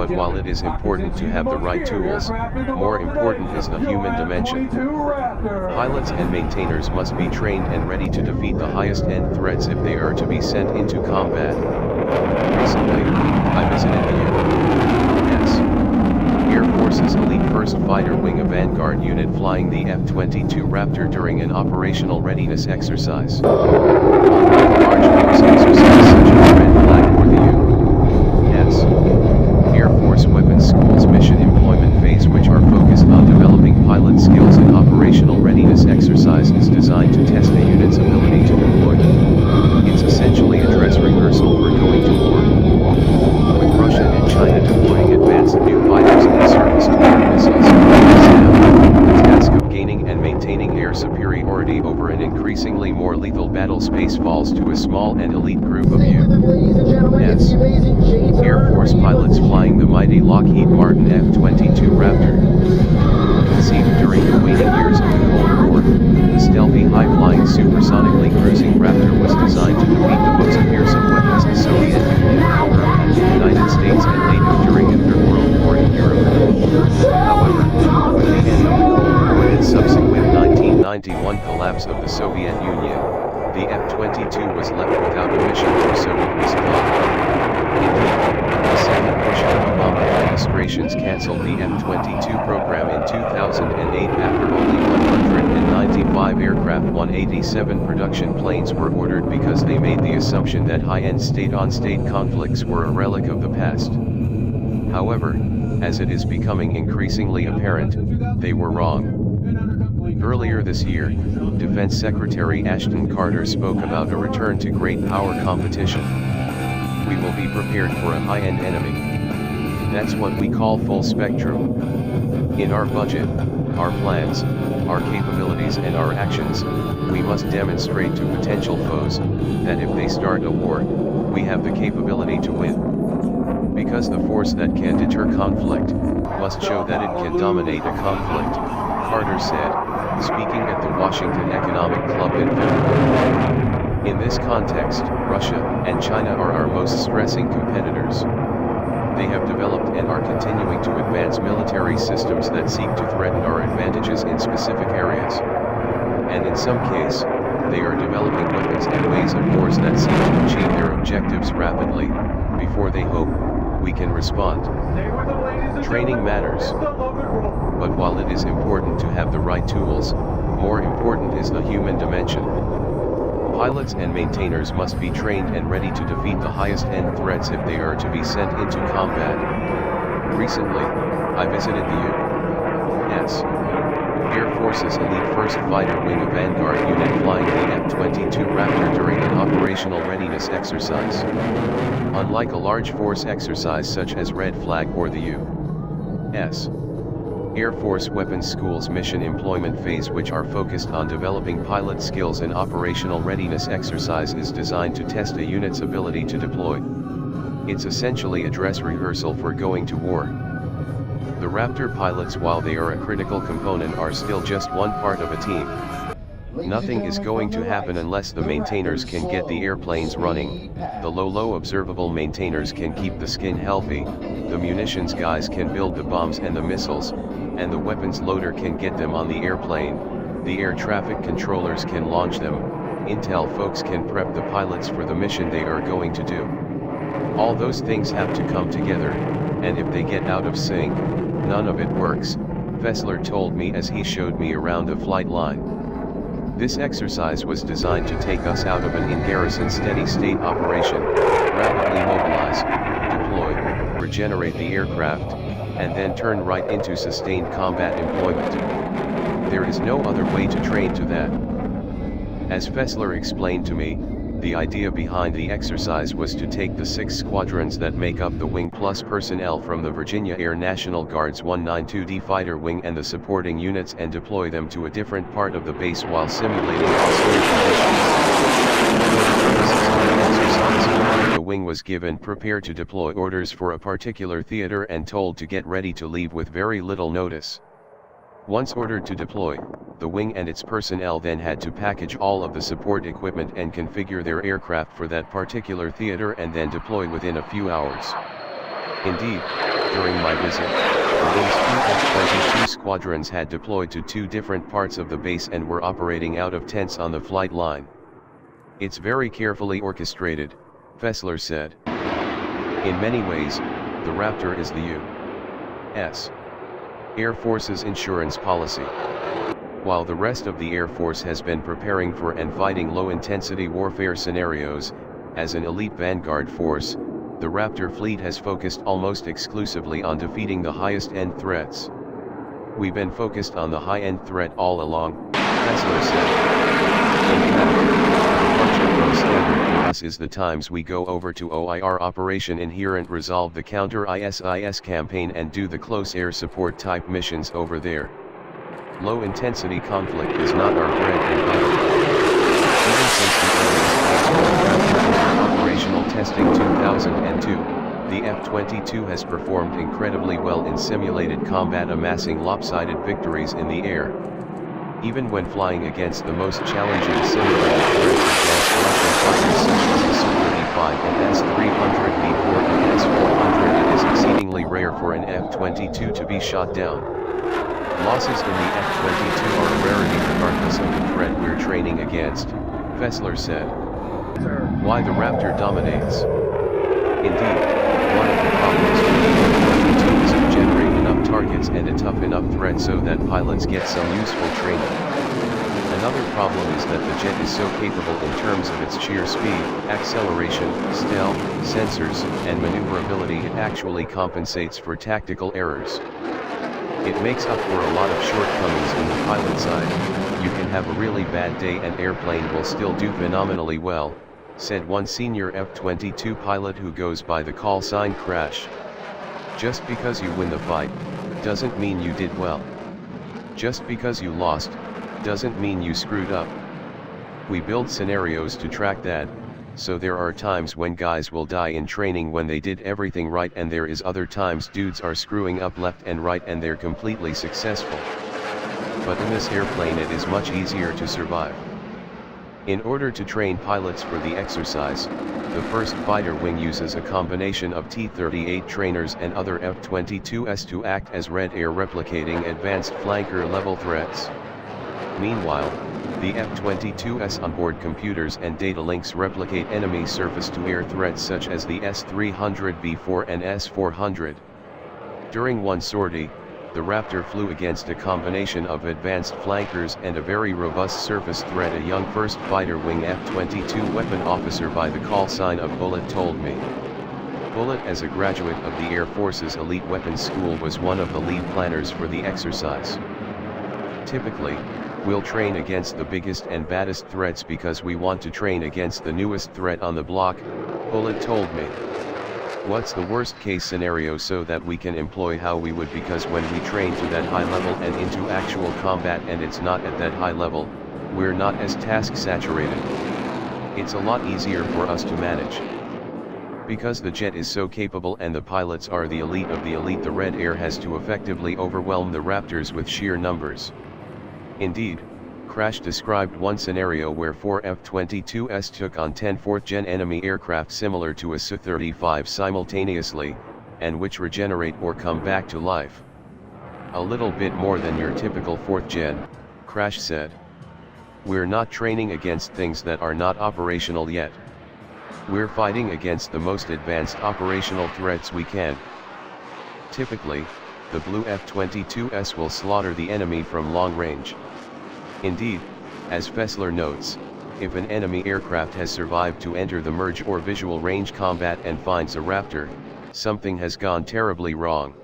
But while it is important to have the right tools, more important is the human dimension. Pilots and maintainers must be trained and ready to defeat the highest-end threats if they are to be sent into combat. Recently, I visited the U.S. Air Force's elite 1st Fighter Wing, a vanguard unit flying the F-22 Raptor during an operational readiness exercise. Unlike a large force exercise such as Red Flag or the U.S. Air Force Weapons School's mission employment phase, which are focused on developing pilot skills and operational readiness exercise, is designed to test a unit's ability to deploy. It's essentially a dress rehearsal for going to war. With Russia and China deploying advanced new fighters and surface-to-air missiles, the task of gaining and maintaining air superiority over an increasingly more lethal battle space falls to a small and elite group of U.S. Air Force pilots flying the mighty Lockheed Martin F-22 Raptor. Conceived during the waning years of the Cold War, the stealthy, high-flying, supersonically cruising Raptor was designed to defeat the most fearsome weapons the Soviet Union, the United States and NATO during the Third World War in Europe. However, with the end of the Cold War and subsequent 1991 collapse of the Soviet Union, the F-22 was left without a mission, or so it was thought. Indeed, the second Bush and Obama administrations cancelled the F-22 program in 2008 after only 195 aircraft 187 production planes were ordered, because they made the assumption that high-end state-on-state conflicts were a relic of the past. However, as it is becoming increasingly apparent, they were wrong. Earlier this year, Defense Secretary Ashton Carter spoke about a return to great power competition. We will be prepared for a high-end enemy. That's what we call full spectrum. In our budget, our plans, our capabilities and our actions, we must demonstrate to potential foes that if they start a war, we have the capability to win. Because the force that can deter conflict must show that it can dominate a conflict, Carter said, speaking at the Washington Economic Club in February. In this context, Russia and China are our most stressing competitors. They have developed and are continuing to advance military systems that seek to threaten our advantages in specific areas. And in some case, they are developing weapons and ways of wars that seek to achieve their objectives rapidly, before they hope we can respond. Training matters. But while it is important to have the right tools, more important is the human dimension. Pilots and maintainers must be trained and ready to defeat the highest-end threats if they are to be sent into combat. Recently, I visited the U.S. Air Force's elite 1st Fighter Wing, a vanguard unit flying the F-22 Raptor during an operational readiness exercise. Unlike a large force exercise such as Red Flag or the U.S. Air Force Weapons School's mission employment phase, which are focused on developing pilot skills and operational readiness exercise, is designed to test a unit's ability to deploy. It's essentially a dress rehearsal for going to war. The Raptor pilots, while they are a critical component, are still just one part of a team. Nothing is going to happen unless the maintainers can get the airplanes running, the low observable maintainers can keep the skin healthy, the munitions guys can build the bombs and the missiles, and the weapons loader can get them on the airplane, the air traffic controllers can launch them, intel folks can prep the pilots for the mission they are going to do. All those things have to come together, and if they get out of sync, none of it works, Fessler told me as he showed me around the flight line. This exercise was designed to take us out of an in-garrison steady-state operation, rapidly mobilize, deploy, regenerate the aircraft, and then turn right into sustained combat employment. There is no other way to train to that. As Fessler explained to me, the idea behind the exercise was to take the 6 squadrons that make up the wing plus personnel from the Virginia Air National Guard's 192D Fighter Wing and the supporting units and deploy them to a different part of the base while simulating hostile conditions. The wing was given prepare to deploy orders for a particular theater and told to get ready to leave with very little notice. Once ordered to deploy, the wing and its personnel then had to package all of the support equipment and configure their aircraft for that particular theater and then deploy within a few hours. Indeed, during my visit, the Wing's two F-22 squadrons had deployed to two different parts of the base and were operating out of tents on the flight line. It's very carefully orchestrated, Fessler said. In many ways, the Raptor is the U.S. Air Force's insurance policy. While the rest of the Air Force has been preparing for and fighting low-intensity warfare scenarios, as an elite vanguard force, the Raptor fleet has focused almost exclusively on defeating the highest-end threats. We've been focused on the high-end threat all along, Fessler said. In fact, departure from standard for us is the times we go over to OIR Operation Inherent Resolve, the counter-ISIS campaign, and do the close air support type missions over there. Low-intensity conflict is not our bread and butter. Even since the earliest days when the Raptor entered operational testing 2002, the F-22 has performed incredibly well in simulated combat, amassing lopsided victories in the air. Even when flying against the most challenging simulated threats against Russian fighters such as the Su-35 and S-300B4 and S-400, it is exceedingly rare for an F-22 to be shot down. Losses in the F-22 are a rarity regardless of the threat we're training against, Fessler said. Why the Raptor dominates? Indeed, one of the problems with the F-22 is to generate enough targets and a tough enough threat so that pilots get some useful training. Another problem is that the jet is so capable in terms of its sheer speed, acceleration, stealth, sensors, and maneuverability it actually compensates for tactical errors. It makes up for a lot of shortcomings in the pilot side. You can have a really bad day and airplane will still do phenomenally well, said one senior F-22 pilot who goes by the call sign Crash. Just because you win the fight, doesn't mean you did well. Just because you lost, doesn't mean you screwed up. We build scenarios to track that, so there are times when guys will die in training when they did everything right, and there is other times dudes are screwing up left and right and they're completely successful. But in this airplane it is much easier to survive. In order to train pilots for the exercise, the first fighter wing uses a combination of T-38 trainers and other F-22s to act as red air replicating advanced flanker level threats. Meanwhile, the F-22's onboard computers and data links replicate enemy surface-to-air threats such as the S-300B4 and S-400. During one sortie, the Raptor flew against a combination of advanced flankers and a very robust surface threat. A young first fighter wing F-22 weapon officer by the call sign of Bullet told me. Bullet, as a graduate of the Air Force's Elite Weapons School, was one of the lead planners for the exercise. Typically, we'll train against the biggest and baddest threats because we want to train against the newest threat on the block, Bullet told me. What's the worst case scenario so that we can employ how we would, because when we train to that high level and into actual combat and it's not at that high level, we're not as task saturated. It's a lot easier for us to manage. Because the jet is so capable and the pilots are the elite of the elite, the Red Air has to effectively overwhelm the Raptors with sheer numbers. Indeed, Crash described one scenario where 4 F-22s took on 10 fourth-gen enemy aircraft similar to a Su-35 simultaneously, and which regenerate or come back to life. A little bit more than your typical fourth-gen, Crash said. We're not training against things that are not operational yet. We're fighting against the most advanced operational threats we can. Typically, the blue F-22s will slaughter the enemy from long range. Indeed, as Fessler notes, if an enemy aircraft has survived to enter the merge or visual range combat and finds a Raptor, something has gone terribly wrong.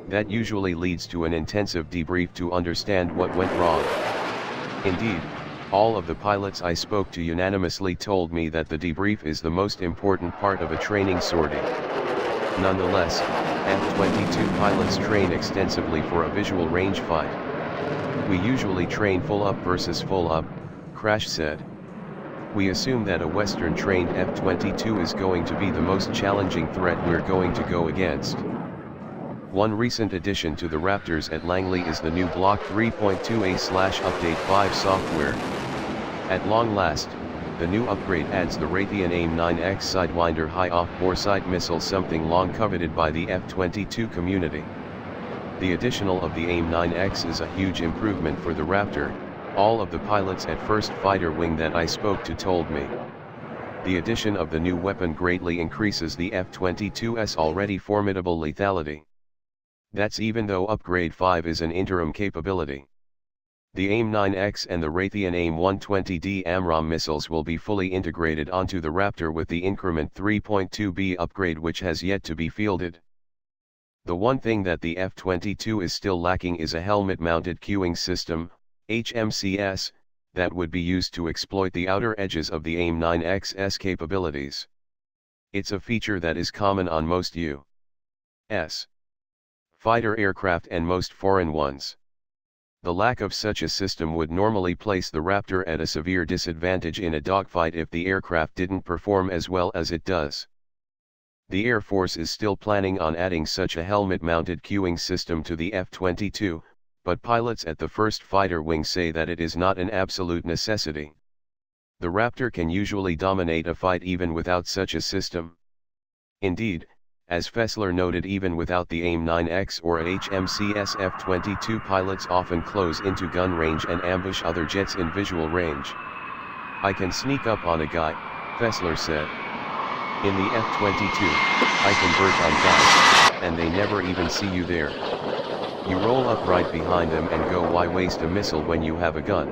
That usually leads to an intensive debrief to understand what went wrong. Indeed, all of the pilots I spoke to unanimously told me that the debrief is the most important part of a training sortie. Nonetheless, F-22 pilots train extensively for a visual range fight. We usually train full up versus full up, Crash said. We assume that a Western-trained F-22 is going to be the most challenging threat we're going to go against. One recent addition to the Raptors at Langley is the new Block 3.2a/Update 5 software. At long last, The new upgrade adds the Raytheon AIM-9X Sidewinder high off-bore sight missile, something long coveted by the F-22 community. The additional of the AIM-9X is a huge improvement for the Raptor, all of the pilots at First Fighter Wing that I spoke to told me. The addition of the new weapon greatly increases the F-22's already formidable lethality. That's even though Upgrade 5 is an interim capability. The AIM-9X and the Raytheon AIM-120D AMRAAM missiles will be fully integrated onto the Raptor with the Increment 3.2B upgrade, which has yet to be fielded. The one thing that the F-22 is still lacking is a helmet-mounted cueing system, HMCS, that would be used to exploit the outer edges of the AIM-9X's capabilities. It's a feature that is common on most U.S. fighter aircraft and most foreign ones. The lack of such a system would normally place the Raptor at a severe disadvantage in a dogfight if the aircraft didn't perform as well as it does. The Air Force is still planning on adding such a helmet-mounted cueing system to the F-22, but pilots at the First Fighter Wing say that it is not an absolute necessity. The Raptor can usually dominate a fight even without such a system. Indeed, as Fessler noted, even without the AIM-9X or HMCS, F-22 pilots often close into gun range and ambush other jets in visual range. "I can sneak up on a guy," Fessler said. "In the F-22, I convert on guys, and they never even see you there. You roll up right behind them and go, why waste a missile when you have a gun?"